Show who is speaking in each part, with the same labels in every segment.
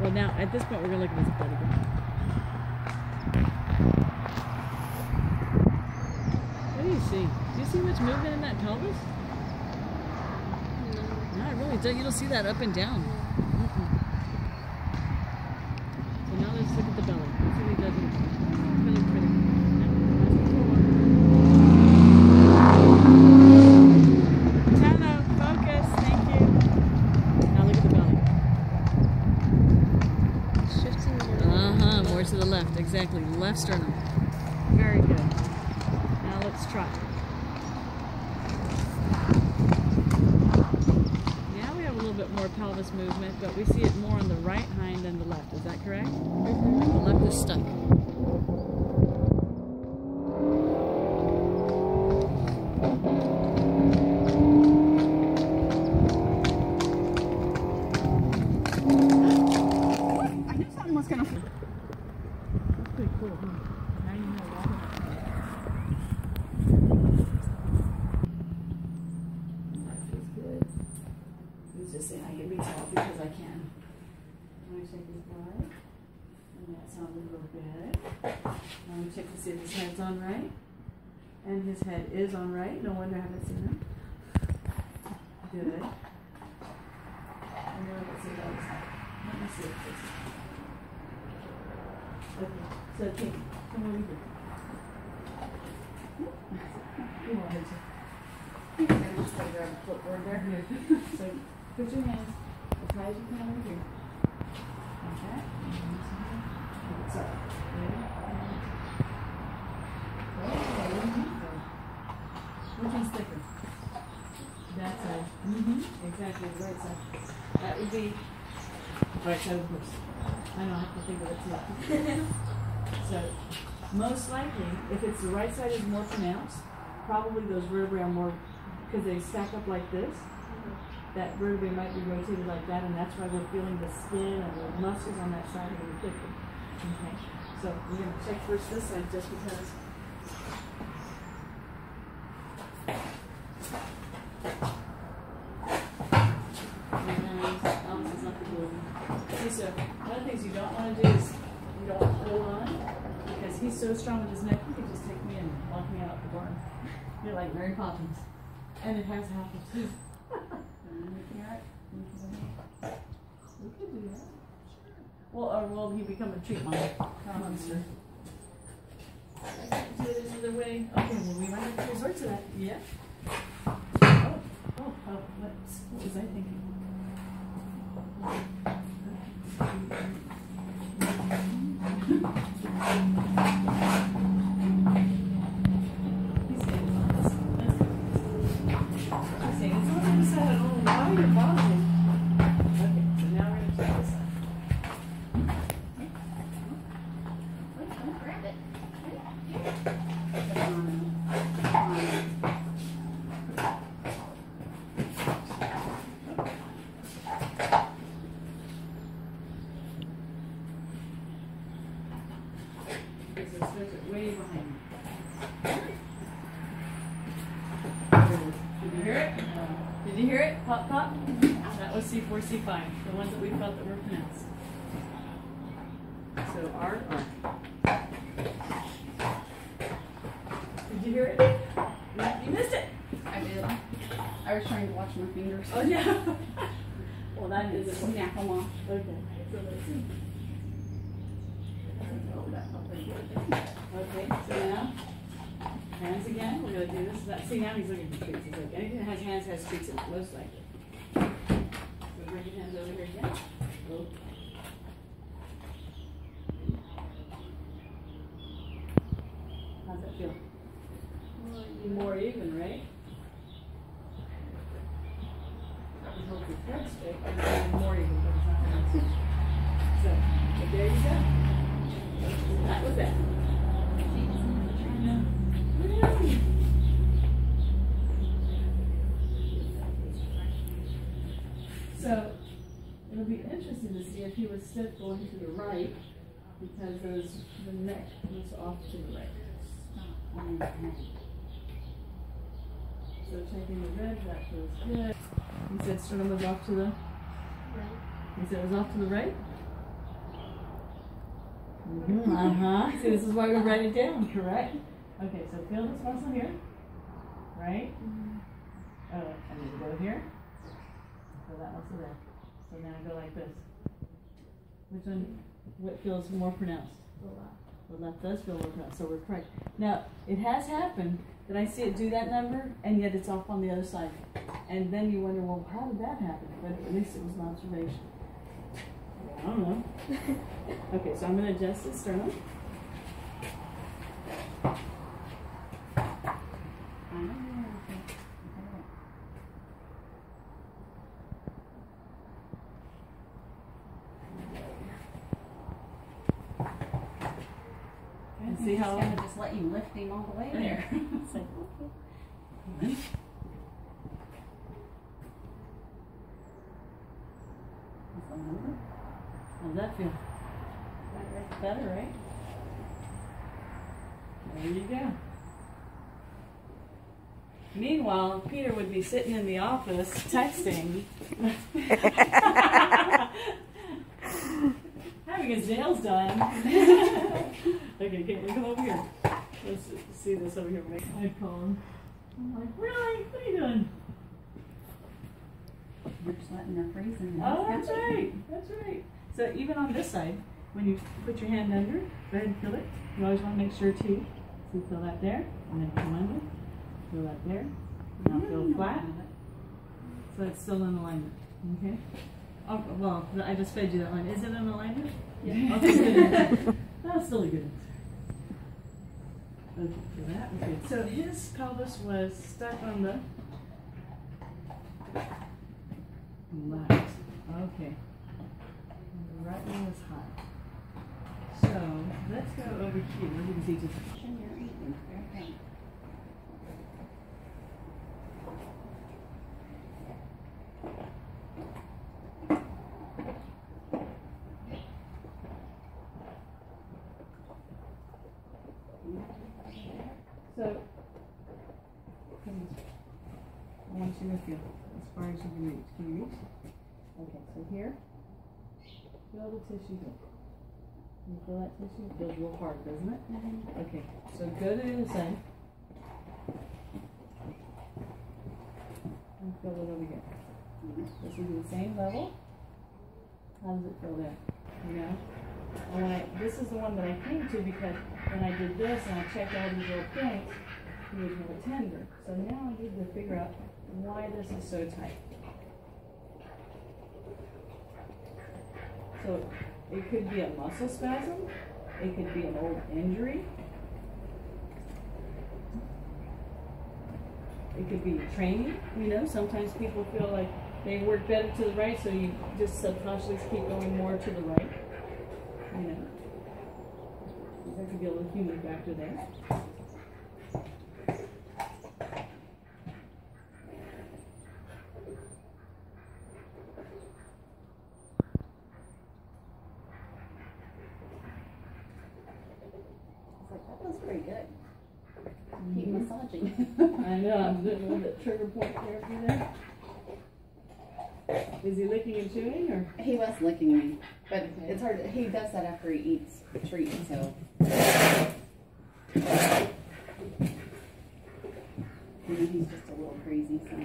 Speaker 1: Well, now at this point, we're gonna look at his butt again. What do you see? Do you see much movement in that pelvis? No, I really don't. You don't see that up and down. So now let's look at the belly. Let's see what he does. Really pretty. Tana, focus. Thank you. Now look at the belly.
Speaker 2: Shifting more.
Speaker 1: More to the left. Exactly. Left sternum. Very good. Now let's try. Now we have a little bit more pelvis movement, but we see it more on the right hind than the left. Is that correct? The left is stuck.
Speaker 2: I knew something was gonna.
Speaker 1: That's pretty cool, huh? Now you know why. That feels good. He's just saying I can be tall because I can. Let me check his blood. And that sounds real good. Now we check to see if his head's on right. And his head is on right. No wonder I haven't seen him. Good. And then let's see what else. Let me see if this is. Okay, so come over here. Come on, Rachel. I'm just going to grab a clipboard there. So put your hands as high as you can over here. Okay. So, ready? Which one's thicker? That side. Exactly, the right side. That would be right side, of course. I know, I have to think of it too. So, most likely, if it's the right side is more pronounced, probably those vertebrae are more, because they stack up like this, that vertebrae might be rotated like that, and that's why we're feeling the skin and the muscles on that side a little thicker. Okay, so we're going to check first this side just because. So one of the things you don't want to do is you don't want to hold on because he's so strong with his neck. He could just take me and walk me out the barn. You're like Mary Poppins, and it has happened too. We could do that. Well, or will he become a treat monster? Do it another way. Okay, well we might have to resort to that. Yeah. What was I thinking? Way behind me. Did you hear it? Did you hear it? Pop, pop? That was C4, C5, the ones that we felt that were pronounced. So R. Did you hear it? You missed it.
Speaker 2: I did. I was trying to watch my fingers.
Speaker 1: Oh, yeah. Well, that is a
Speaker 2: snap them off.
Speaker 1: Okay. So let's see. Okay, so now, hands again. We're going to do this. See, now he's looking for treats. He's like, anything that has hands has treats in it, most likely. So bring your hands over here again. Oh. How's that feel? More even, right? You hold your head straight, and then more even, but it's not going to. So, there you go. That was it. So it'll be interesting to see if he was still going to the right because the neck was off to the right. So checking the red, that feels good. He said sternum was off to the right. He said it was off to the right? Uh-huh. See, this is why we write it down, correct? Okay, so feel this muscle here, right? Oh, I need to go here. Feel that muscle there. So now I go like this. Which one, what feels more pronounced? The left. The left does feel more pronounced, so we're correct. Now, it has happened that I see it do that number, and yet it's off on the other side. And then you wonder, well, how did that happen? But at least it was an observation. I don't know. Okay, so I'm going to adjust the sternum. And see how
Speaker 2: I'm just let you lift him all the way there.
Speaker 1: It's like, okay. How's that feel? Better, right? There you go. Meanwhile, Peter would be sitting in the office texting, having his nails done. Okay, come over here. Let's see this over here. I call him. I'm like, really? What are you doing?
Speaker 2: You're just letting her freeze in.
Speaker 1: Oh, that's right. That's right. So even on this side, when you put your hand under, go ahead and feel it. You always want to make sure too. So you feel that there, and then come under. Feel that there. Now feel flat. So it's still in alignment. Okay. Oh, well, I just fed you that line. Is it in alignment? Yeah. Okay, good. That's still a good answer. Okay, for that was good. So his pelvis was stuck on the left. Okay. The right one was high. So let's go over here. You can see just.
Speaker 2: Okay.
Speaker 1: So, I want you to feel as far as you can reach. Can you reach? Okay, so here, feel the tissue here. Can you feel that tissue? It feels a little hard, doesn't it? Mm-hmm. Okay, so go to the other side. And feel it over here. This will be the same level. How does it feel there? You know? And when this is the one that I came to because when I did this and I checked all these little points, he was really tender. So now I need to figure out why this is so tight. So it could be a muscle spasm. It could be an old injury. It could be training. You know, sometimes people feel like they work better to the right, so you just subconsciously keep going more to the right. You know, there could be a little human factor there.
Speaker 2: That was pretty good. Keep massaging.
Speaker 1: I know, I'm doing a little bit trigger point therapy there. Is he licking and chewing, or?
Speaker 2: He was licking me, but okay. It's hard. He does that after he eats a treat, so. He's just a little crazy, so.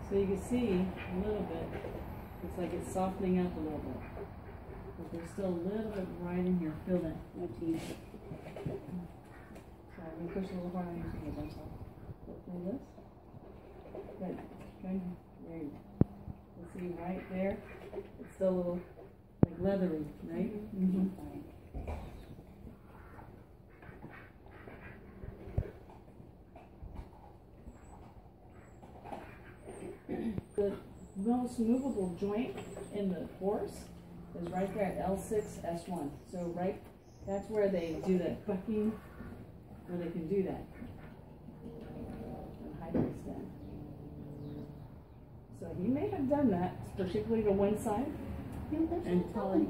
Speaker 1: So you can see a little bit, it's like it's softening up a little bit. But there's still a little bit right in here. Feel that. No teeth. Sorry, we push a little harder on your finger, that's all. Feel this? Good. Good. There you go. You see right there? It's still a little like leathery, right? Mm-hmm. The most movable joint in the horse is right there at L6, S1. So right, that's where they do that bucking, where they can do that. And hyperextend. So he may have done that, particularly to one side.
Speaker 2: Yeah, that's
Speaker 1: And
Speaker 2: what
Speaker 1: Polly,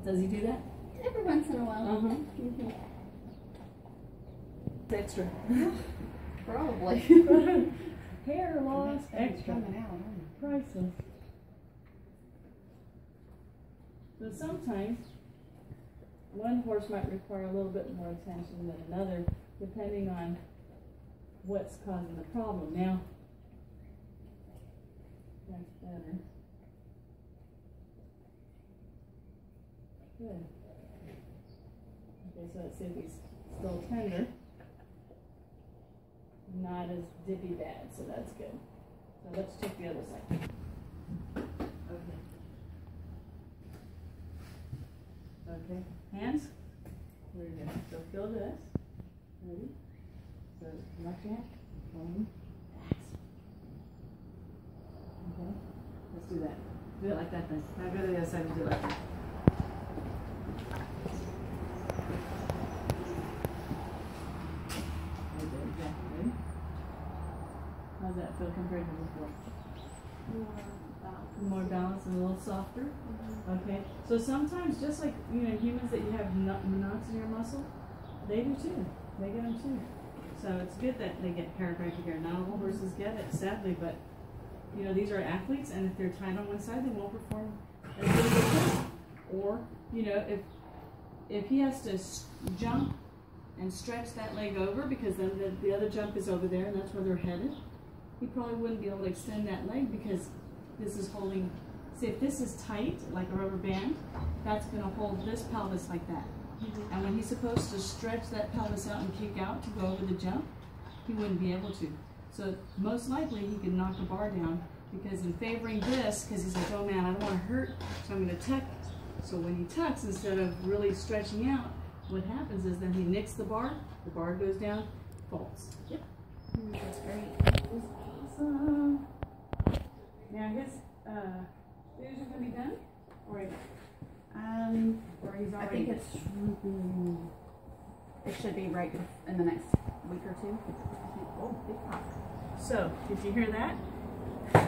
Speaker 1: does he do that?
Speaker 2: every once in a while.
Speaker 1: Mm-hmm. Extra.
Speaker 2: Probably.
Speaker 1: Hair loss, extra.
Speaker 2: Coming out.
Speaker 1: Priceless. So sometimes one horse might require a little bit more attention than another, depending on what's causing the problem. Now, that's better. Good. Okay, so let's see if he's still tender. Not as dippy bad, so that's good. So let's check the other side. Okay. Okay, hands. Here we go. So feel this. Ready? So left hand, home, back. Okay, let's do that. Do it like that then. Now go to the other side and do it like that. How's that feel compared to before? More balanced and a little softer? Okay. So sometimes, just like, you know, humans that you have knots in your muscle, they do too. They get them too. So it's good that they get chiropractic care. Not all horses get it, sadly, but, you know, these are athletes, and if they're tight on one side, they won't perform as good as they can. Or, you know, if he has to jump and stretch that leg over, because then the other jump is over there, and that's where they're headed, he probably wouldn't be able to extend that leg because this is holding. See, if this is tight, like a rubber band, that's going to hold this pelvis like that. And when he's supposed to stretch that pelvis out and kick out to go over the jump, he wouldn't be able to. So most likely he could knock the bar down, because in favoring this, because he's like, oh man, I don't want to hurt, so I'm going to tuck. So when he tucks, instead of really stretching out, what happens is then he nicks the bar goes down, falls. Yep.
Speaker 2: That's great.
Speaker 1: Awesome. Now his shoes are going to be done? Or he's
Speaker 2: I
Speaker 1: already...
Speaker 2: think it should be right in the next week or two.
Speaker 1: Oh, big pop. So, did you hear that?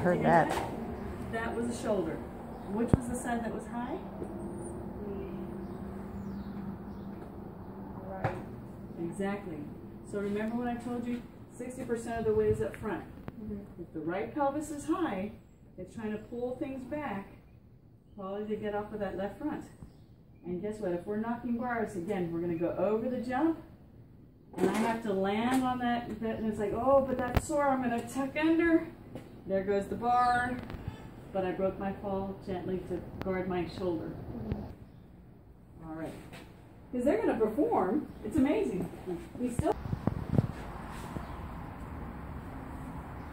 Speaker 3: Heard that.
Speaker 1: That was the shoulder. Which was the side that was high?
Speaker 2: Right.
Speaker 1: Exactly. So remember what I told you? 60% of the weight is up front. If the right pelvis is high, it's trying to pull things back, probably to get off of that left front. And guess what? If we're knocking bars, again, we're going to go over the jump, and I have to land on that, and it's like, oh, but that's sore, I'm going to tuck under. There goes the bar, but I broke my fall gently to guard my shoulder. All right. Because they're going to perform. It's amazing. We still...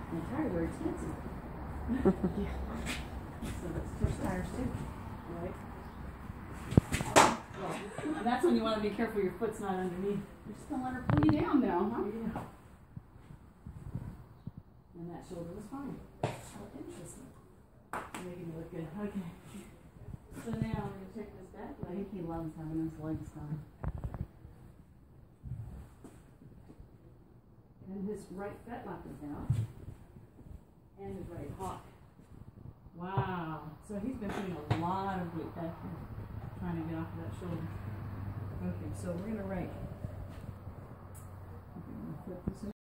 Speaker 1: And tires are expensive. So let's push tires too. All right. And that's when you want to be careful your foot's not underneath. You just don't let her pull you down now, huh? Yeah. And that shoulder was fine. Oh, interesting. Making me look good. Okay. So now I'm going to check this back
Speaker 2: I
Speaker 1: leg.
Speaker 2: think he loves having his legs done.
Speaker 1: And his right fetlap is down. And his right hock. Wow. So he's been putting a lot of weight back here, trying to get off of that shoulder. Okay, so we're going to flip this